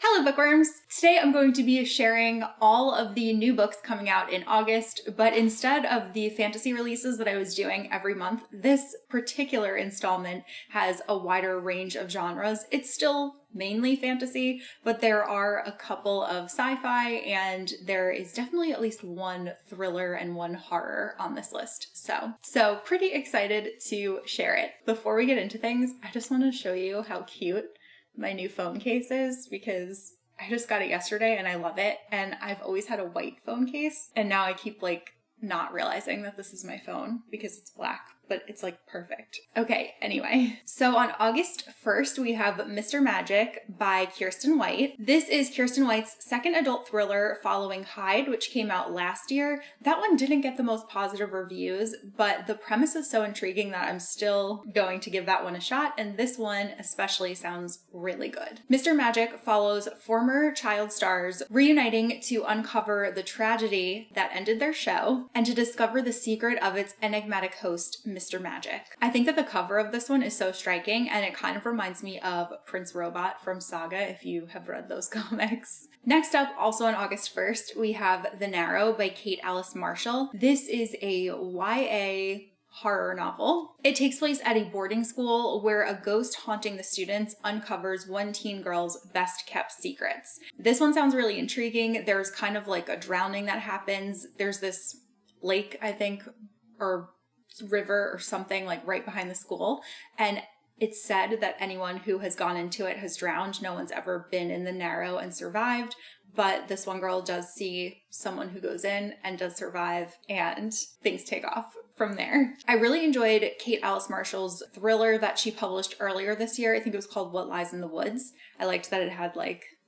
Hello bookworms! Today I'm going to be sharing all of the new books coming out in August, but instead of the fantasy releases that I was doing every month, this particular installment has a wider range of genres. It's still mainly fantasy, but there are a couple of sci-fi and there is definitely at least one thriller and one horror on this list. So pretty excited to share it. Before we get into things, I just want to show you how cute my new phone case is because I just got it yesterday and I love it. And I've always had a white phone case and now I keep not realizing that this is my phone because it's black, but it's perfect. Okay, anyway. So on August 1st, we have Mr. Magic by Kiersten White. This is Kiersten White's second adult thriller following Hyde, which came out last year. That one didn't get the most positive reviews, but the premise is so intriguing that I'm still going to give that one a shot, and this one especially sounds really good. Mr. Magic follows former child stars reuniting to uncover the tragedy that ended their show and to discover the secret of its enigmatic host, Mr. Magic. I think that the cover of this one is so striking and it kind of reminds me of Prince Robot from Saga if you have read those comics. Next up, also on August 1st, we have The Narrow by Kate Alice Marshall. This is a YA horror novel. It takes place at a boarding school where a ghost haunting the students uncovers one teen girl's best kept secrets. This one sounds really intriguing. There's kind of a drowning that happens. There's this lake, I think, or river or something right behind the school. And it's said that anyone who has gone into it has drowned. No one's ever been in the Narrow and survived. But this one girl does see someone who goes in and does survive, and things take off from there. I really enjoyed Kate Alice Marshall's thriller that she published earlier this year. I think it was called What Lies in the Woods. I liked that it had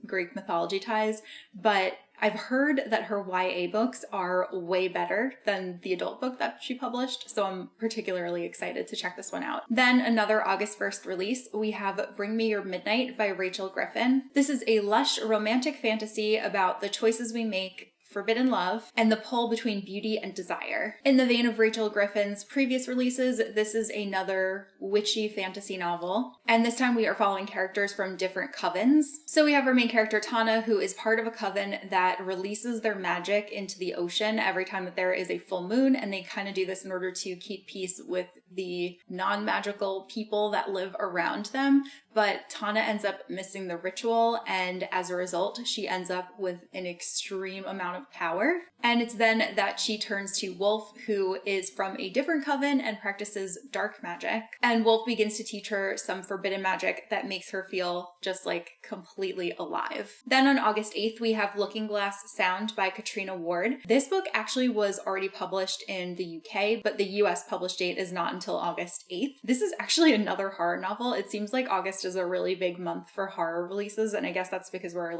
Greek mythology ties, but I've heard that her YA books are way better than the adult book that she published, so I'm particularly excited to check this one out. Then another August 1st release, we have Bring Me Your Midnight by Rachel Griffin. This is a lush romantic fantasy about the choices we make, forbidden love, and the pull between beauty and desire. In the vein of Rachel Griffin's previous releases, this is another witchy fantasy novel, and this time we are following characters from different covens. So we have our main character Tana, who is part of a coven that releases their magic into the ocean every time that there is a full moon, and they kind of do this in order to keep peace with the non-magical people that live around them. But Tana ends up missing the ritual, and as a result, she ends up with an extreme amount of power. And it's then that she turns to Wolf, who is from a different coven and practices dark magic. And Wolf begins to teach her some forbidden magic that makes her feel just completely alive. Then on August 8th, we have Looking Glass Sound by Katrina Ward. This book actually was already published in the UK, but the US published date is not until August 8th. This is actually another horror novel. It seems like August is a really big month for horror releases, and I guess that's because we're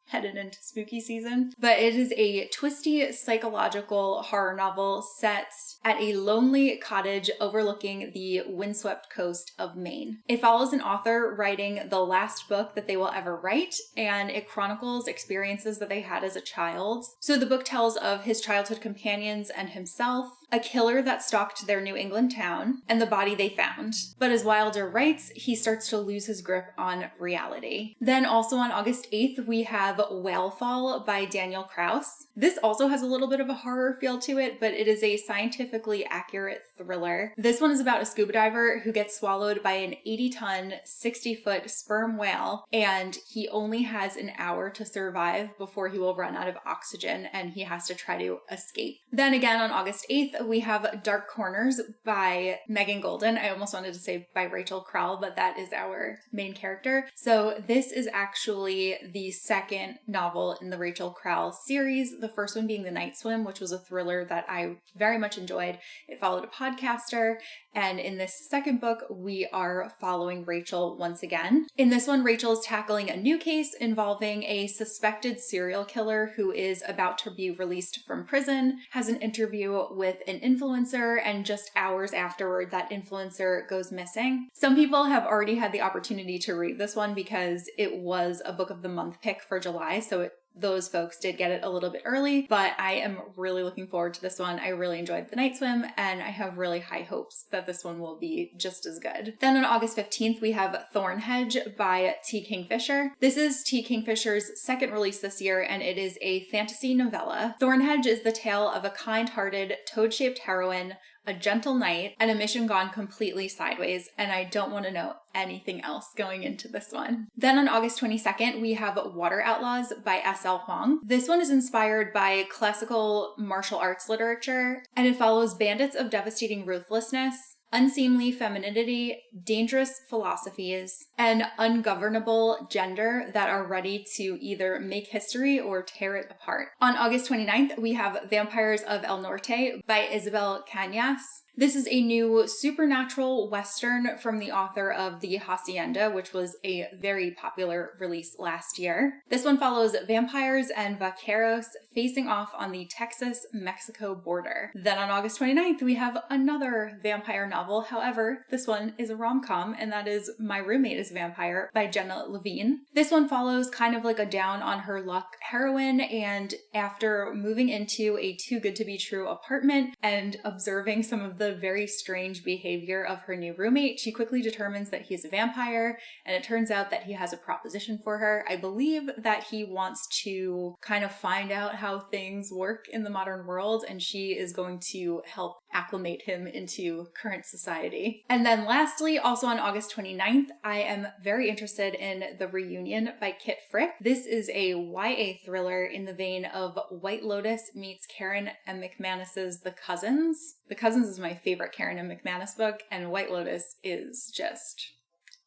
headed into spooky season. But it is a twisty psychological horror novel set at a lonely cottage overlooking the windswept coast of Maine. It follows an author writing the last book that they will ever write, and it chronicles experiences that they had as a child. So the book tells of his childhood companions and himself, a killer that stalked their New England town, and the body they found. But as Wilder writes, he starts to lose his grip on reality. Then also on August 8th, we have Whalefall by Daniel Kraus. This also has a little bit of a horror feel to it, but it is a scientifically accurate thriller. This one is about a scuba diver who gets swallowed by an 80-ton, 60-foot sperm whale, and he only has an hour to survive before he will run out of oxygen, and he has to try to escape. Then again on August 8th, we have Dark Corners by Megan Golden. I almost wanted to say by Rachel Krell, but that is our main character. So this is actually the second novel in the Rachel Krell series, the first one being The Night Swim, which was a thriller that I very much enjoyed. It followed a podcaster, and in this second book, we are following Rachel once again. In this one, Rachel is tackling a new case involving a suspected serial killer who is about to be released from prison, has an interview with an influencer, and just hours afterward, that influencer goes missing. Some people have already had the opportunity to read this one because it was a book of the month pick for July, so it those folks did get it a little bit early, but I am really looking forward to this one. I really enjoyed The Night Swim, and I have really high hopes that this one will be just as good. Then on August 15th, we have Thornhedge by T. Kingfisher. This is T. Kingfisher's second release this year, and it is a fantasy novella. Thornhedge is the tale of a kind-hearted, toad-shaped heroine, a gentle knight, and a mission gone completely sideways, and I don't want to know anything else going into this one. Then on August 22nd, we have Water Outlaws by S.L. Huang. This one is inspired by classical martial arts literature, and it follows bandits of devastating ruthlessness, unseemly femininity, dangerous philosophies, and ungovernable gender that are ready to either make history or tear it apart. On August 29th, we have Vampires of El Norte by Isabel Cañas. This is a new supernatural Western from the author of The Hacienda, which was a very popular release last year. This one follows vampires and vaqueros facing off on the Texas-Mexico border. Then on August 29th, we have another vampire novel. However, this one is a rom-com, and that is My Roommate is a Vampire by Jenna Levine. This one follows kind of like a down-on-her-luck heroine, and after moving into a too-good-to-be-true apartment and observing some of the very strange behavior of her new roommate, she quickly determines that he's a vampire, and it turns out that he has a proposition for her. I believe that he wants to kind of find out how things work in the modern world, and she is going to help acclimate him into current society. And then lastly, also on August 29th, I am very interested in The Reunion by Kit Frick. This is a YA thriller in the vein of White Lotus meets Karen M. McManus's The Cousins. The Cousins is my favorite Karen M. McManus book, and White Lotus is just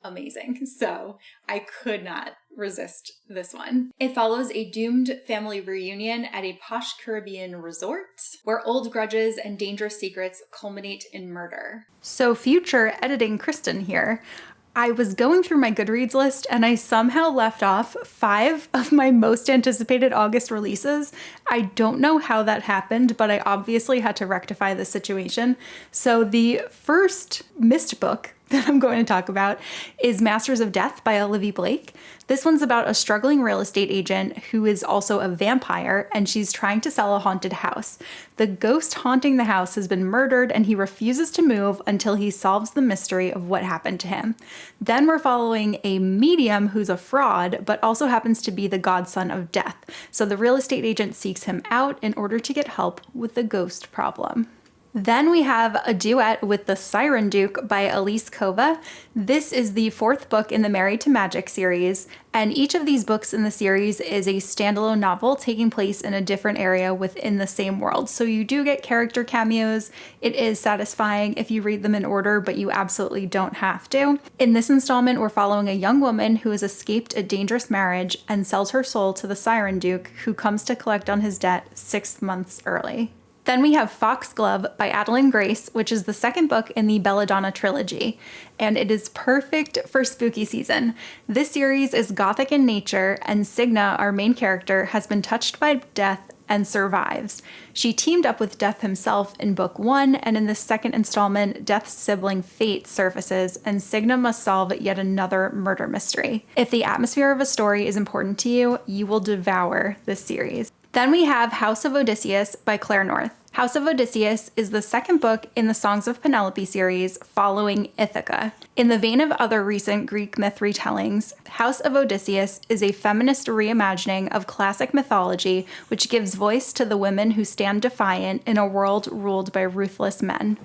amazing. So I could not resist this one. It follows a doomed family reunion at a posh Caribbean resort where old grudges and dangerous secrets culminate in murder. So future editing Kristen here. I was going through my Goodreads list and I somehow left off 5 of my most anticipated August releases. I don't know how that happened, but I obviously had to rectify the situation. So the first missed book that I'm going to talk about is Masters of Death by Olivia Blake. This one's about a struggling real estate agent who is also a vampire, and she's trying to sell a haunted house. The ghost haunting the house has been murdered, and he refuses to move until he solves the mystery of what happened to him. Then we're following a medium who's a fraud, but also happens to be the godson of death. So the real estate agent seeks him out in order to get help with the ghost problem. Then we have A Duet with the Siren Duke by Elise Kova. This is the 4th book in the Married to Magic series, and each of these books in the series is a standalone novel taking place in a different area within the same world. So you do get character cameos. It is satisfying if you read them in order, but you absolutely don't have to. In this installment, we're following a young woman who has escaped a dangerous marriage and sells her soul to the Siren Duke, who comes to collect on his debt 6 months early. Then we have Foxglove by Adeline Grace, which is the 2nd book in the Belladonna trilogy, and it is perfect for spooky season. This series is gothic in nature, and Signa, our main character, has been touched by death and survives. She teamed up with Death himself in book 1, and in the 2nd installment, Death's sibling Fate surfaces, and Signa must solve yet another murder mystery. If the atmosphere of a story is important to you, you will devour this series. Then we have House of Odysseus by Claire North. House of Odysseus is the 2nd book in the Songs of Penelope series following Ithaca. In the vein of other recent Greek myth retellings, House of Odysseus is a feminist reimagining of classic mythology which gives voice to the women who stand defiant in a world ruled by ruthless men.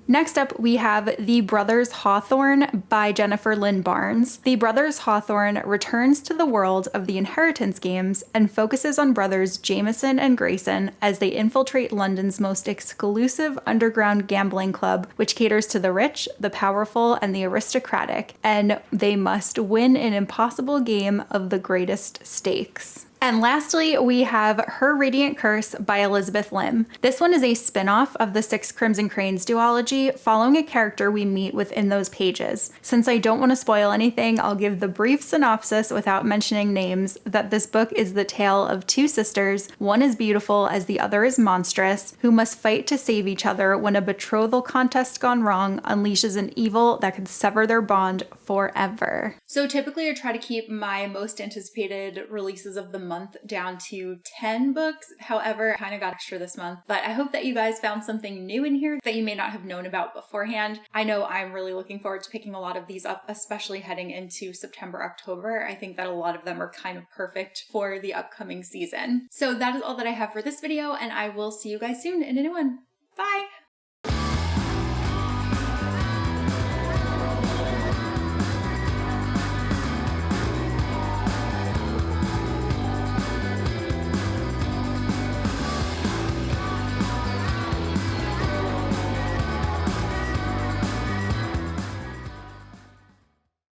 Next up, we have The Brothers Hawthorne by Jennifer Lynn Barnes. The Brothers Hawthorne returns to the world of the Inheritance Games and focuses on brothers Jameson and Grayson as they infiltrate London's most exclusive underground gambling club, which caters to the rich, the powerful, and the aristocratic, and they must win an impossible game of the greatest stakes. And lastly, we have Her Radiant Curse by Elizabeth Lim. This one is a spin-off of the Six Crimson Cranes duology, following a character we meet within those pages. Since I don't want to spoil anything, I'll give the brief synopsis without mentioning names, that this book is the tale of 2 sisters, one is beautiful as the other is monstrous, who must fight to save each other when a betrothal contest gone wrong unleashes an evil that could sever their bond forever. So typically I try to keep my most anticipated releases of the month month down to 10 books. However, I kind of got extra this month, but I hope that you guys found something new in here that you may not have known about beforehand. I know I'm really looking forward to picking a lot of these up, especially heading into September, October. I think that a lot of them are kind of perfect for the upcoming season. So that is all that I have for this video, and I will see you guys soon in a new one.